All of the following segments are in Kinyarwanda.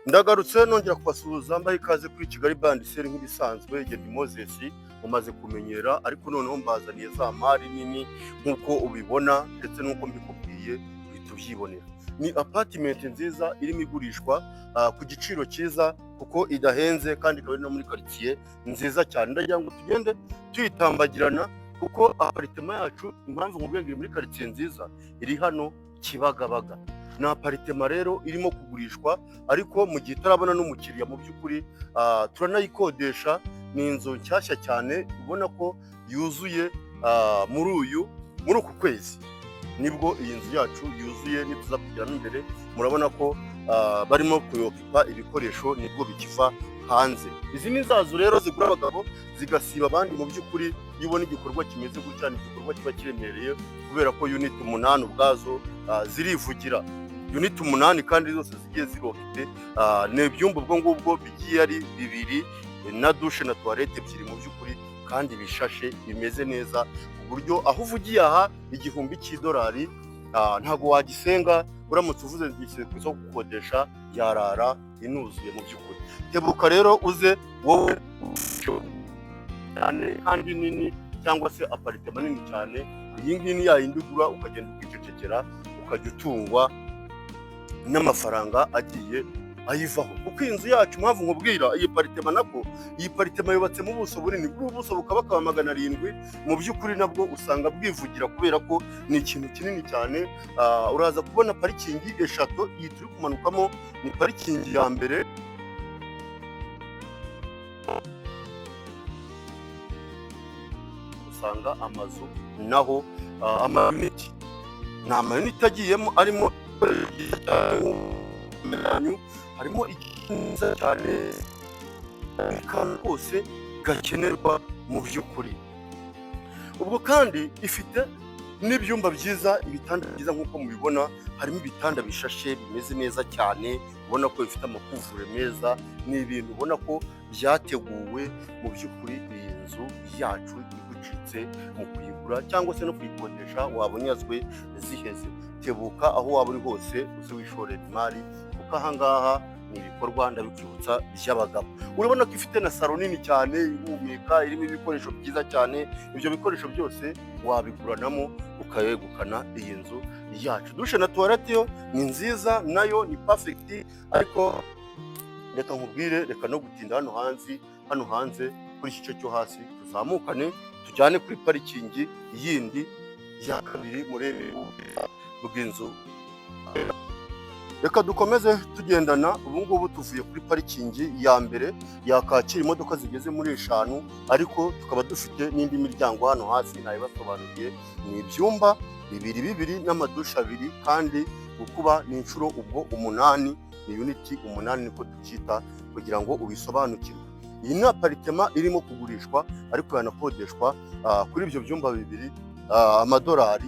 Ndagarutse nongera kubasuhuza mbaha ikaze kuri Kigali Bandiseri nk'ibisanzwe. Ngende Moses mumaze kumenyera, ariko noneho mbazaniye za mari nini nk'uko ubibona ndetse n'uko mbikubwiye uhita ubyibonera. Ni apartment nziza irimo igurishwa ku giciro cyiza kuko idahenze kandi ikaba no muri quartier nziza cyane. Ndagira ngo tugende tuyitambagirana kuko apartment yacu impamvu nkubwiye iri muri quartier nziza iri hano Kibagabaga. Ni aparitema rero irimo kugurishwa, ariko mu gihe itarabona n'umukiriya mu by'ukuri turanayikodesha. Ni inzu nshyashya cyane ubona ko yuzuye muri uku kwezi nibwo iyi nzu yacu yuzuye. Nituza kugiramo imbere murabona ko barimo kuyokipa ibikoresho nibwo bikiva hanze. Izi ni za nzu rero zigura abagabo zigasiba abandi. Mu by'ukuri iyo ubona igikorwa kimeze gutya, ni igikorwa kiba kiremereye kubera ko unit 8 ubwazo zirivugira. Unit 8 kandi zose zigiye zirofite ni ibyumba ubwo ngubwo bigiye ari 2 na douche na toilette ebyiri mu by'ukuri, kandi bishashe bimeze neza ku buryo aho uvugiye aha $1000 ntago wagisenga. Uramutse uvuze ngiye ku isoko gukodesha yarara inuzuye mu by'ukuri. Tebuka rero uze wowe cyane kandi nini, cyangwa se apartment nini cyane. Iyi ngiyi ni yayindi ugura ukagenda ukicecekera ukajya utungwa n'amafaranga agiye ayivaho. Kuko inzu yacu mpamvu nkubwira iyi apartment nako, iyi apartment yubatse mu buso bunini, ubuso bukaba 700. Mu by'ukuri nabwo usanga bwivugira kubera ko ni ikintu kinini cyane. Uraza kubona parikingi 3, iyi turi kumanukamo ni parikingi ya mbere. Usanga amazu naho amayuniti ni amayuniti agiyemo arimo harimo ikiza cyane kandi kose gakenerwa mu by'ukuri. Ubwo kandi ifite n'ibyumba byiza, ibitanda byiza nk'uko mubibona. Harimo ibitanda bishashe bimeze neza cyane, ubona ko bifite amakuvure meza. Ni ibintu ubona ko byateguwe mu by'ukuri. Iyi nzu yacu igucitse mu kuyigura cyangwa se no kuyikodesha waba unyazwe ziheze. Tebuka aho waba uri hose uzi wishorera imari, kuko ahangaha ni ibikorwa ndabikwibutsa by'abagabo. Urabona ko ifite na salo nini cyane ihumeka, irimo ibikoresho byiza cyane. Ibyo bikoresho byose wabiguranamo ukayegukana iyi nzu yacu. Dushe na toilette yo ni nziza, nayo ni perfect. Ariko reka nkubwire, reka no gutinda hano hanze kuri iki gice cyo hasi, tuzamukane tujyane kuri parikingi yindi ya kabiri muri bw'inzu. Reka dukomeze tugendana. Ubu ngubu tuvuye kuri parikingi ya mbere yakakira imodoka zigeze muri 5, ariko tukaba dufite n'indi miryango hano hasi nayibasobanuriye. Ni ibyumba 2 n'amadusha 2, kandi gukuba ni inshuro ubwo 8. Ni unit 8 niko tukita kugira ngo ubisobanukirwe. Iyi ni apartment irimo kugurishwa, ariko yanakodeshwa kuri ibyo byumba 2 $1000.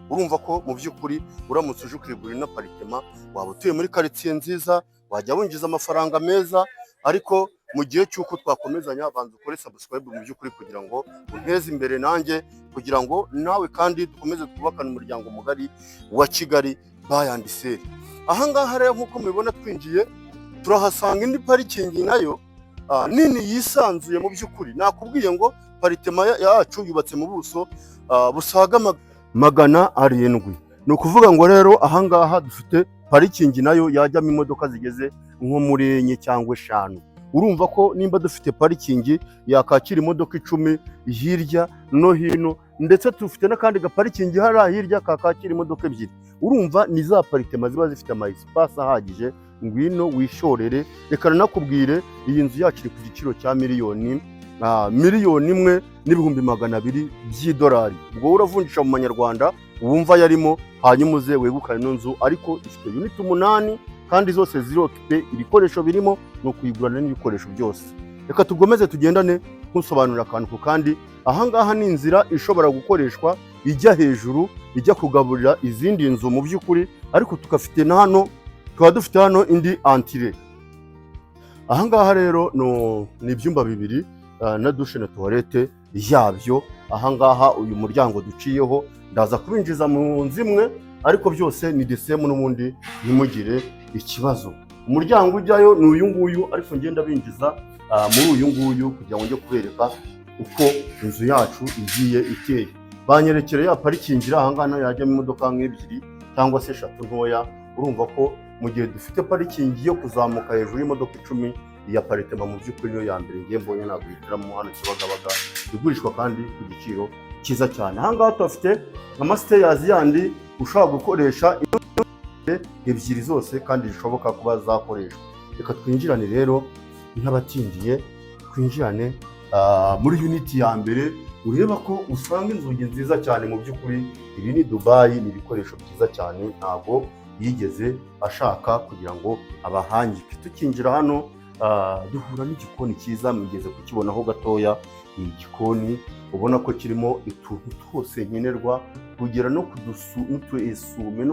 Urumva ko mu by'ukuri uramutse uje kwigurira ino apartment waba utuye muri quartier nziza, wajya winjiza amafaranga meza. Ariko mu gihe cy'uko twakomezanya, banza ukore subscribe mu by'ukuri kugira ngo unteze imbere nanjye, kugira ngo nawe kandi dukomeze twubakane umuryango mugari wa Kigali Bandiseri. Ahangaha rero nk'uko mubibona twinjiye, turahasanga indi parikingi nayo nini yisanzuye. Mu by'ukuri nakubwiye ngo apartment yacu yubatse mu buso busaga 700. Ni ukuvuga ngo rero ahangaha dufite parikingi nayo yajyamo imodoka zigeze nko muri 4 cyangwa 5. Urumva ko nimba dufite parikingi yakakira imodoka 10 hirya no hino, ndetse dufite n'akandi gaparikingi hariya hirya kakakira imodoka 2. Urumva ni za apartment ziba zifite ama espace ahagije. Ngwino wishorere. Reka nakubwire, iyi nzu yacu iri ku giciro cya $1,200,000 $200,000. Ubwo uravunjisha mu manyarwanda wumva yarimo, hanyuma uze wegukane ino nzu. Ariko ifite unit 8 kandi zose zirokipe, ibikoresho birimo no kuyigurana n'ibikoresho byose. Reka tugomeze tugendane nkusobanurira akantu ku kandi. Ahangaha ni inzira ishobora gukoreshwa ijya hejuru, ijya kugaburira izindi nzu mu by'ukuri. Ariko tukafite na hano, tukaba dufite hano indi antire. Ahangaha rero ni ibyumba 2 na douche na toilette yabyo. Ahangaha uyu muryango duciyeho ndaza kubinjiza mu nzu imwe, ariko byose ni the same n'ubundi ntimugire ikibazo. umuryango ujyayo ni uyu nguyu, ariko ngenda binjiza muri uyu nguyu kugira ngo njye kubereka uko inzu yacu igiye iteye. Banyerekere ya parikingi iri aha ngaha yajyamo imodoka nk'ebyiri cyangwa se eshatu ntoya. Urumva ko mu gihe dufite parikingi yo kuzamuka hejuru y'imodoka 10, iyi aparitema mu by'ukuri niyo ya mbere ngiye mbonye naguhitiramo hano Kibagabaga, igurishwa kandi ku giciro cyiza cyane. Aha ngaha tuhafite amasiteyazi yandi ushobora gukoresha ebyiri zose kandi zishoboka kuba zakoreshwa. Reka twinjirane rero nk'abatindiye, twinjirane muri uniti ya mbere, ureba ko usanga inzugi nziza cyane. Mu by'ukuri ibi ni Dubai, ni ibikoresho byiza cyane, ntabwo yigeze ashaka kugira ngo abahangike. Tukinjira hano duhura n'igikoni cyiza, mwigeze kukibonaho gatoya. Ni igikoni ubona ko kirimo utuntu twose nkenerwa, kugera no kudusu esume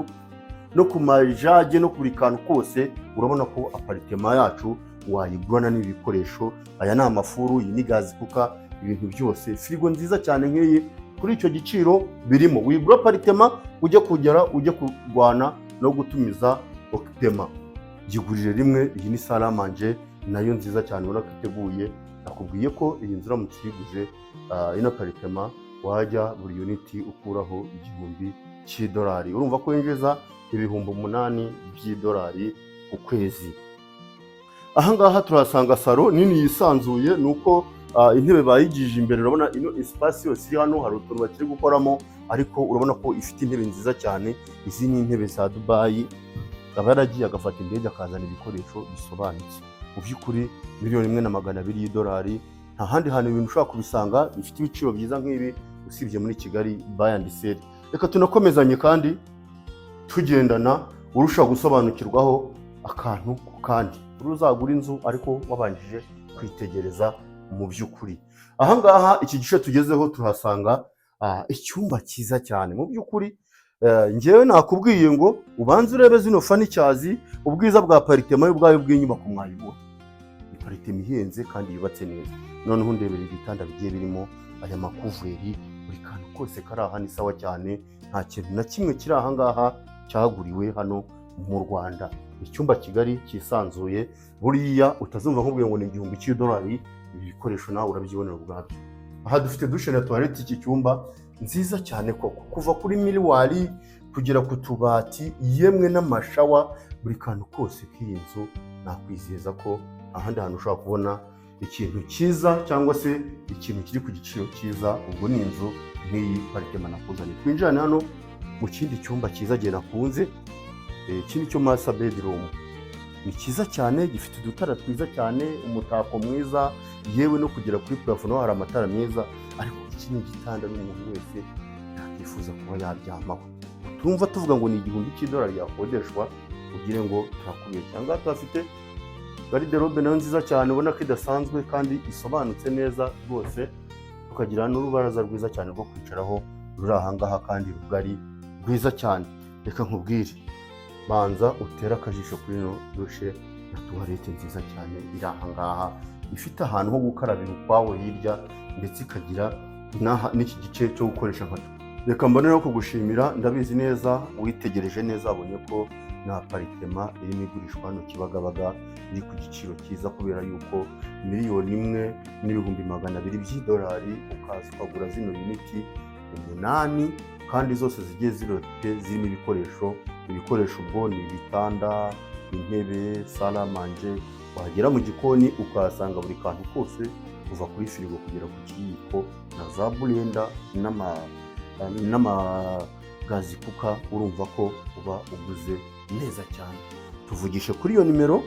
no ku majage no buri kantu kose. Urabona ko aparitema yacu wayigurana n'ibi bikoresho. Aya ni amafuru, iyi ni gazi kuka, ibintu byose. Firigo nziza cyane nk'iyi kuri icyo giciro birimo. Wigura aparitema ujye kurwana no gutumiza okitema, gigurire rimwe. Iyi ni salamanje nayo nziza cyane, ubona ko iteguye. Nakubwiye ko iyi nzu uramutse uyiguze ino aparitema wajya buri uniti ukuraho $1000. Urumva ko winjiza $8,000 by'idolari ku kwezi. Aha ngaha turasanga salo nini yisanzuye, nuko intebe bayigije imbere. Urabona ino espace yose iri hano, hari utuntu bakiri gukoramo, ariko urabona ko ifite intebe nziza cyane. Izi ni intebe za Dubai, aba yaragiye agafata indege akazana ibikoresho bisobanutse. Mu by'ukuri $1,200 nta handi hantu ibintu ushobora kubisanga bifite ibiciro byiza nk'ibi usibye muri Kigali buy and sell. Reka tunakomezanye kandi tugendana, urushaho gusobanukirwaho akantu ku kandi. Uzagura inzu ariko wabanjije kwitegereza mu by'ukuri. Aha ngaha iki gice tugezeho turahasanga icyumba cyiza cyane. Mu by'ukuri ngewe nakubwiye ngo ubanze urebe zino fanicyazi, ubwiza bwa aparitema y'ubwayo bw'inyubako mwayibona. Aparitema ihenze kandi yubatse neza. Noneho ndebera ibitanda bigiye birimo aya makuveri, buri kantu kose kari aha ni sawa cyane. Nta kintu na kimwe kiri aha ngaha cyaguriwe hano mu Rwanda. Icyumba kigari cyisanzuye, buriya utazumva nkubwiye ngo ni $1,000. Ibi bikoresho nawe urabyibonera ubwabyo. Aha dufite dushe na toilette. Iki cyumba nziza cyane koko, kuva kuri miriwari kugera ku tubati, yemwe n'amashawa, buri kantu kose k'iyi nzu nakwizeza ko ahandi hantu ushobora kubona ikintu cyiza cyangwa se ikintu kiri ku giciro cyiza. Ubwo ni inzu nk'iyi aparitema nakuzanye. Twinjirane hano mu kindi cyumba cyiza gihe nakunze. Iki ni cyo master bedroom. Ni cyiza cyane, gifite udutara twiza cyane, umutako mwiza, yewe no kugera kuri plafond naho hari amatara meza. Ariko iki ni igitanda n'umuntu wese yakwifuza kuba yaryamaho. Tumva tuvuga ngo ni $1,000 yakodeshwa ugire ngo turakubiye. Cyangwa tuhafite garderobe nayo nziza cyane, ubona ko idasanzwe kandi isobanutse neza rwose. Tukagira n'urubaraza rwiza cyane rwo kwicaraho ruri aha ngaha kandi rugari rwiza cyane. Reka nkubwire, banza utera akajisho kuri ino dushe na tuwarete nziza cyane iri aha ngaha, ifite ahantu ho gukarabira ukwawo hirya, ndetse ikagira n'iki gice cyo gukoresha nka. Reka mboneraho kugushimira, ndabizi neza witegereje neza wabonye ko na aparitema irimo igurishwa hano Kibagabaga, iri ku giciro cyiza, kubera yuko $1,200,000 by'idolari ukaza ukagura zino uniti 8 kandi zose zigiye zirimo ibikoresho ubwo ni ibitanda, intebe, salamanje. Wagera mu gikoni ukahasanga buri kantu kose, kuva kuri firigo kugera ku kiyiko na za blender n'amagazi kuka. Urumva ko uba uguze neza cyane. Tuvugishe kuri iyo nimero,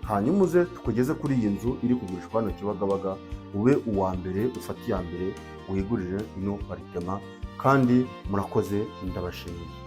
hanyuma uze tukugeze kuri iyi nzu iri kugurishwa hano Kibagabaga. Ube uwa mbere, ufate iya mbere wigurire ino aparitema. Kandi murakoze, ndabashimiye.